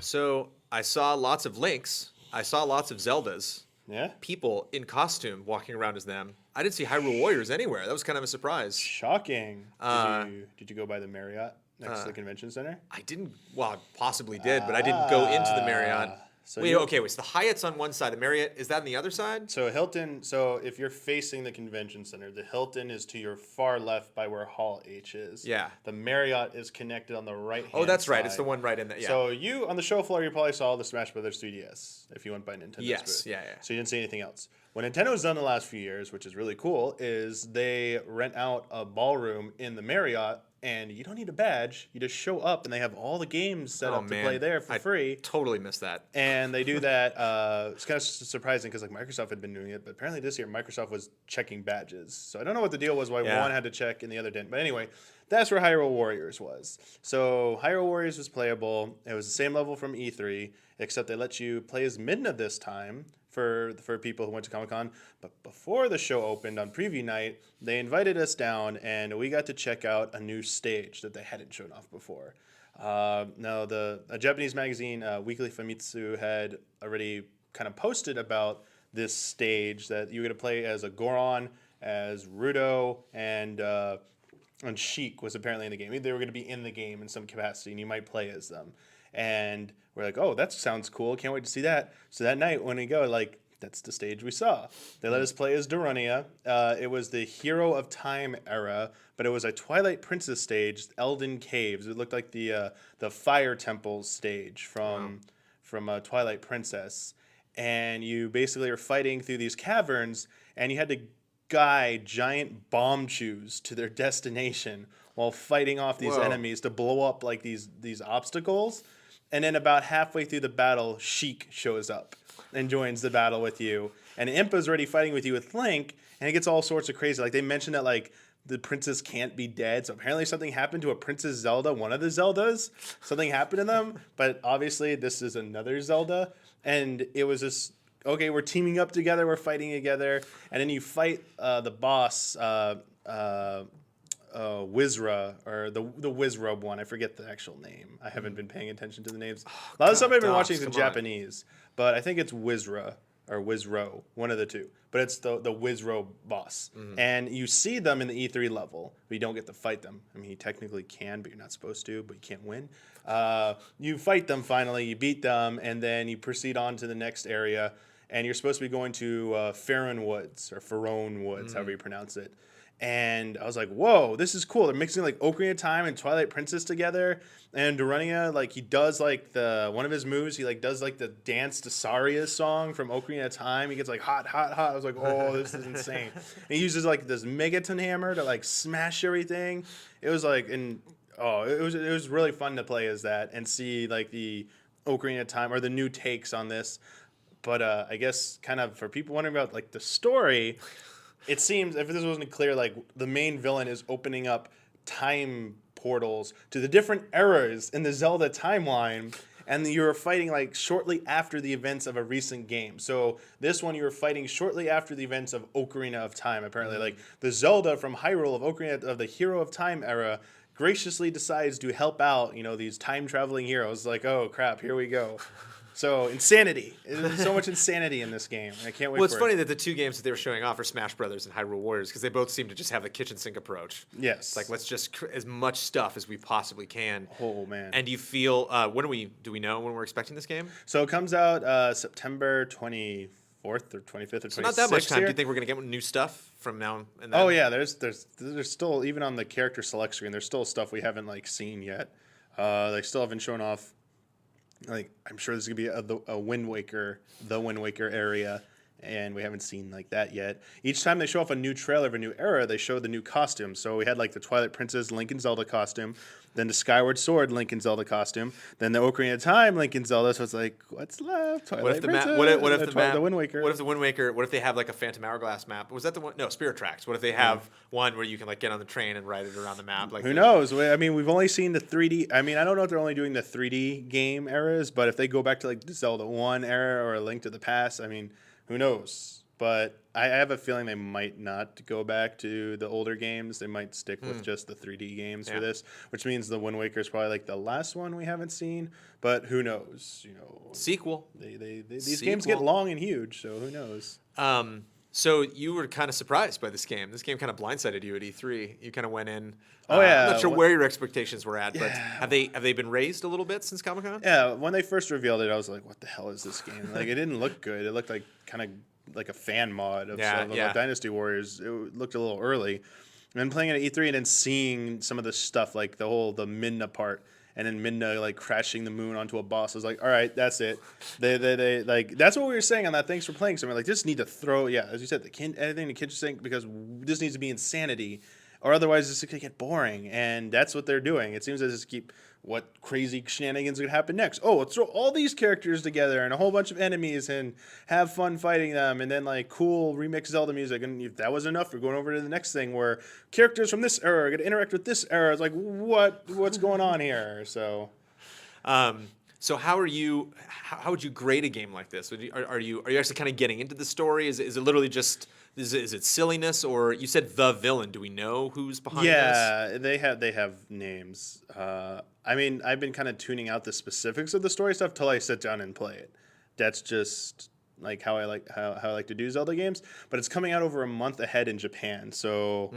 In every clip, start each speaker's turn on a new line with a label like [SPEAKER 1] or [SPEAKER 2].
[SPEAKER 1] So I saw lots of Links. I saw lots of Zeldas.
[SPEAKER 2] Yeah.
[SPEAKER 1] People in costume walking around as them. I didn't see Hyrule Warriors anywhere. That was kind of a surprise.
[SPEAKER 2] Shocking.
[SPEAKER 1] Uh,
[SPEAKER 2] Did you go by the Marriott next to the convention center?
[SPEAKER 1] I didn't. Well, I possibly did, but I didn't go into the Marriott.
[SPEAKER 2] So
[SPEAKER 1] Wait, okay. Wait, so the Hyatt's on one side. The Marriott is that on the other side?
[SPEAKER 2] So Hilton. So if you're facing the convention center, the Hilton is to your far left by where Hall H is.
[SPEAKER 1] Yeah.
[SPEAKER 2] The Marriott is connected on the right hand.
[SPEAKER 1] Oh, that's right.
[SPEAKER 2] side.
[SPEAKER 1] It's the one right in there. Yeah.
[SPEAKER 2] So you on the show floor, you probably saw the Smash Brothers 3DS if you went by Nintendo's
[SPEAKER 1] Yes.
[SPEAKER 2] booth.
[SPEAKER 1] Yeah.
[SPEAKER 2] So you didn't see anything else. What Nintendo's done the last few years, which is really cool, is they rent out a ballroom in the Marriott, and you don't need a badge. You just show up, and they have all the games set up to play there for free.
[SPEAKER 1] Totally missed that.
[SPEAKER 2] And they do that. It's kind of surprising because like Microsoft had been doing it, but apparently this year Microsoft was checking badges. So I don't know what the deal was, why one had to check and the other didn't. But anyway, that's where Hyrule Warriors was. So Hyrule Warriors was playable. It was the same level from E3, except they let you play as Midna this time for people who went to Comic-Con. But before the show opened on preview night, they invited us down, and we got to check out a new stage that they hadn't shown off before. Now, a Japanese magazine, Weekly Famitsu, had already kind of posted about this stage that you were going to play as a Goron, as Rudo, and Sheik was apparently in the game. They were going to be in the game in some capacity, and you might play as them. And we're like, oh, that sounds cool. Can't wait to see that. So that night when we go, like, that's the stage we saw. They let us play as Darunia. It was the Hero of Time era, but it was a Twilight Princess stage, Elden Caves. It looked like the Fire Temple stage from Twilight Princess. And you basically are fighting through these caverns, and you had to guide giant bomb chews to their destination while fighting off these enemies to blow up like these obstacles. And then about halfway through the battle, Sheik shows up and joins the battle with you. And Impa's already fighting with you with Link, and it gets all sorts of crazy. Like, they mentioned that, like, the princess can't be dead. So apparently something happened to a Princess Zelda, one of the Zeldas. Something happened to them. But obviously this is another Zelda. And it was just, okay, we're teaming up together, we're fighting together. And then you fight the boss, Wizra, or the Wizrobe one. I forget the actual name. I haven't been paying attention to the names. A lot of stuff I've been watching is in Japanese, but I think it's Wizra or Wizro, one of the two. But it's the Wizrobe boss. And you see them in the E3 level, but you don't get to fight them. I mean, you technically can, but you're not supposed to, but you can't win. You fight them finally, you beat them, and then you proceed on to the next area, and you're supposed to be going to Faron Woods, or Faron Woods, however you pronounce it. And I was like, whoa, this is cool. They're mixing like Ocarina of Time and Twilight Princess together. And Darunia, like, he does like one of his moves, he like does like the Dance to Saria's song from Ocarina of Time. He gets like hot, hot, hot. I was like, oh, this is insane. And he uses like this Megaton hammer to like smash everything. It was like, it was really fun to play as that and see like the Ocarina of Time or the new takes on this. But I guess kind of for people wondering about like the story, it seems, if this wasn't clear, like the main villain is opening up time portals to the different eras in the Zelda timeline, and you're fighting like shortly after the events of a recent game. So this one you were fighting shortly after the events of Ocarina of Time. Apparently, like the Zelda from Hyrule of the Hero of Time era graciously decides to help out, these time traveling heroes. Like, oh crap, here we go. So, insanity. There's so much insanity in this game. I can't wait for it.
[SPEAKER 1] Well, it's funny that the two games that they were showing off are Smash Brothers and Hyrule Warriors, because they both seem to just have the kitchen sink approach.
[SPEAKER 2] Yes.
[SPEAKER 1] It's like, let's just as much stuff as we possibly can.
[SPEAKER 2] Oh, man.
[SPEAKER 1] And do you feel, do we know when we're expecting this game?
[SPEAKER 2] So it comes out September 24th or 25th or 26th.
[SPEAKER 1] So not that much time.
[SPEAKER 2] Here.
[SPEAKER 1] Do you think we're going to get new stuff from now and then?
[SPEAKER 2] Oh, yeah. There's still, even on the character select screen, there's still stuff we haven't, like, seen yet. They still haven't shown off. Like, I'm sure there's gonna be the Wind Waker area, and we haven't seen like that yet. Each time they show off a new trailer of a new era, they show the new costume. So we had like the Twilight Princess Link and Zelda costume, then the Skyward Sword Link and Zelda costume, then the Ocarina of Time Link and Zelda. So it's like, what's left? Twilight Princess. The Wind Waker.
[SPEAKER 1] What if the Wind Waker? What if they have like a Phantom Hourglass map? Was that the one? No, Spirit Tracks. What if they have one where you can like get on the train and ride it around the map? Like,
[SPEAKER 2] who knows? I mean, we've only seen the 3D. I mean, I don't know if they're only doing the 3D game eras, but if they go back to like the Zelda 1 era or a Link to the Past, I mean, who knows? but I have a feeling they might not go back to the older games. They might stick with just the 3D games for this, which means the Wind Waker is probably like the last one we haven't seen. But who knows? You know,
[SPEAKER 1] Sequel.
[SPEAKER 2] These games get long and huge, so who knows?
[SPEAKER 1] So you were kind of surprised by this game. This game kind of blindsided you at E3. You kind of went in.
[SPEAKER 2] Oh yeah,
[SPEAKER 1] I'm not sure where your expectations were at, but have they been raised a little bit since Comic-Con?
[SPEAKER 2] Yeah, when they first revealed it, I was like, "What the hell is this game?" Like, it didn't look good. It looked like kind of like a fan mod of some of the Dynasty Warriors. It looked a little early. And then playing it at E3 and then seeing some of the stuff, like the Midna part, and then Midna like crashing the moon onto a boss. I was like, all right, that's it. They like that's what we were saying on that. Thanks for playing. So we're like, just need to throw, as you said, anything the kids are saying, because this needs to be insanity, or otherwise it's gonna get boring. And that's what they're doing. It seems to just keep what crazy shenanigans could happen next. Oh, let's throw all these characters together and a whole bunch of enemies and have fun fighting them, and then like cool remix Zelda music. And if that wasn't enough, we're going over to the next thing where characters from this era are going to interact with this era. It's like, what's going on here? So,
[SPEAKER 1] so how would you grade a game like this? Are you actually kind of getting into the story? Is it literally just is it silliness, or you said the villain? Do we know who's behind this?
[SPEAKER 2] Yeah, they have names. I mean, I've been kind of tuning out the specifics of the story stuff till I sit down and play it. That's just like how I like to do Zelda games. But it's coming out over a month ahead in Japan, so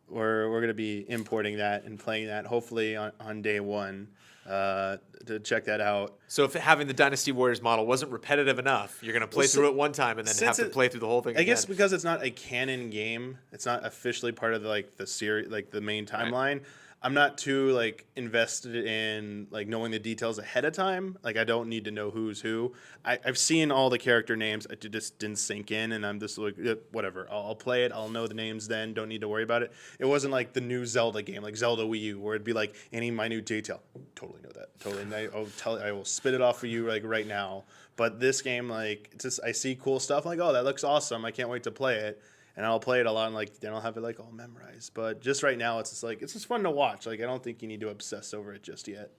[SPEAKER 2] we're gonna be importing that and playing that hopefully on day one. To check that out.
[SPEAKER 1] So if having the Dynasty Warriors model wasn't repetitive enough, you're going to play through it one time and then have to play through the whole thing again.
[SPEAKER 2] I guess because it's not a canon game, it's not officially part of the series, like the main timeline. Right. I'm not too like invested in like knowing the details ahead of time. Like I don't need to know who's who. I've seen all the character names. It just didn't sink in, and I'm just like whatever. I'll play it. I'll know the names then. Don't need to worry about it. It wasn't like the new Zelda game, like Zelda Wii U, where it'd be like any minute detail. Totally know that. Totally. I will spit it off for you like right now. But this game, like, it's just I see cool stuff. I'm like, oh, that looks awesome. I can't wait to play it. And I'll play it a lot, and like then I'll have it like all memorized. But just right now, it's just fun to watch. Like I don't think you need to obsess over it just yet.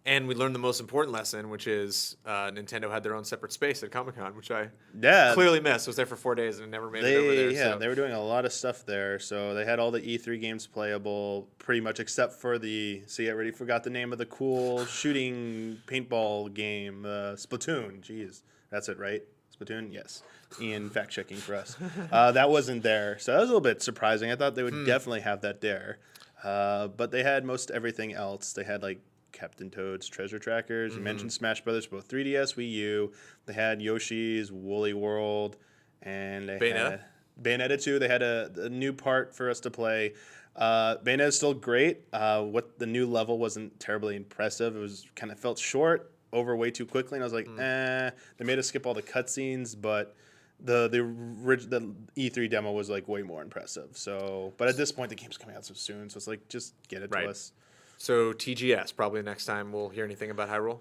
[SPEAKER 1] And we learned the most important lesson, which is Nintendo had their own separate space at Comic-Con, which I clearly missed. I was there for 4 days and never made it over there.
[SPEAKER 2] Yeah, they were doing a lot of stuff there. So they had all the E3 games playable, pretty much, except for I already forgot the name of the cool shooting paintball game, Splatoon. Jeez, that's it, right? Splatoon, yes. Ian fact-checking for us. That wasn't there. So that was a little bit surprising. I thought they would definitely have that there. But they had most everything else. They had, like, Captain Toad's Treasure Trackers. You mentioned Smash Brothers, both 3DS, Wii U. They had Yoshi's Woolly World. And they had Bayonetta 2. They had a new part for us to play. Bayonetta is still great. What the new level wasn't terribly impressive. It was kind of felt short, over way too quickly. And I was like, They made us skip all the cutscenes, but the E3 demo was like way more impressive. So, but at this point, the game's coming out so soon, so it's like just get it to us.
[SPEAKER 1] So TGS, probably next time we'll hear anything about Hyrule.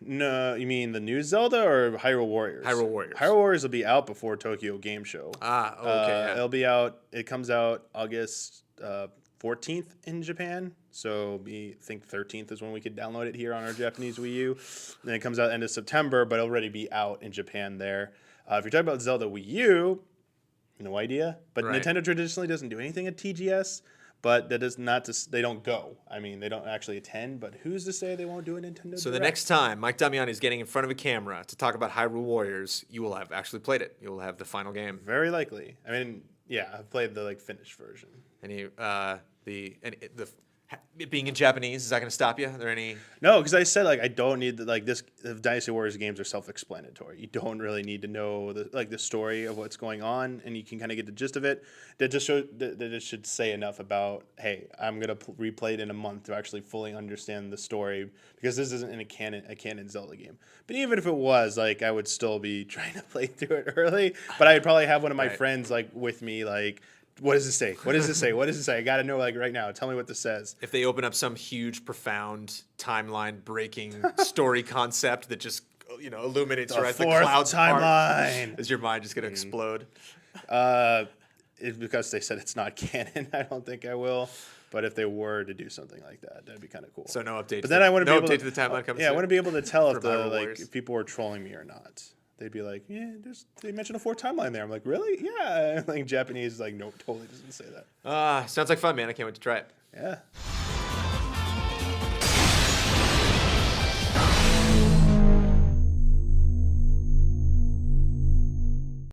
[SPEAKER 2] No, you mean the new Zelda or Hyrule Warriors?
[SPEAKER 1] Hyrule Warriors.
[SPEAKER 2] Hyrule Warriors will be out before Tokyo Game Show.
[SPEAKER 1] Okay.
[SPEAKER 2] It'll be out. It comes out August 14th in Japan. So I think 13th is when we could download it here on our Japanese Wii U. Then it comes out end of September, but it'll already be out in Japan there. If you're talking about Zelda Wii U, no idea. But Nintendo traditionally doesn't do anything at TGS. But that is not to they don't go. I mean, they don't actually attend. But who's to say they won't do a Nintendo
[SPEAKER 1] So
[SPEAKER 2] Direct?
[SPEAKER 1] The next time Mike Damiani is getting in front of a camera to talk about Hyrule Warriors, you will have actually played it. You will have the final game.
[SPEAKER 2] Very likely. I mean, yeah, I've played the finished version.
[SPEAKER 1] It being in Japanese, is that going to stop you? Are there any?
[SPEAKER 2] No, because I said I don't need this. The Dynasty Warriors games are self-explanatory. You don't really need to know the story of what's going on, and you can kind of get the gist of it. That it should say enough about, hey, I'm gonna replay it in a month to actually fully understand the story, because this isn't a canon Zelda game. But even if it was, I would still be trying to play through it early. But I'd probably have one of my friends with me what does it say? What does it say? What does it say? I got to know right now. Tell me what this says.
[SPEAKER 1] If they open up some huge, profound, timeline-breaking story concept that just illuminates the clouds
[SPEAKER 2] timeline,
[SPEAKER 1] is your mind just going to explode?
[SPEAKER 2] It's because they said it's not canon. I don't think I will. But if they were to do something like that, that'd be kind of cool.
[SPEAKER 1] So no update.
[SPEAKER 2] But then I wouldn't be able
[SPEAKER 1] to the timeline coming.
[SPEAKER 2] Yeah, I wouldn't be able to tell if people were trolling me or not. they'd be like, yeah, they mentioned a 4 timeline there. I'm like, really? Yeah. Like Japanese, like, nope, totally doesn't say that.
[SPEAKER 1] Sounds like fun, man. I can't wait to try it.
[SPEAKER 2] Yeah.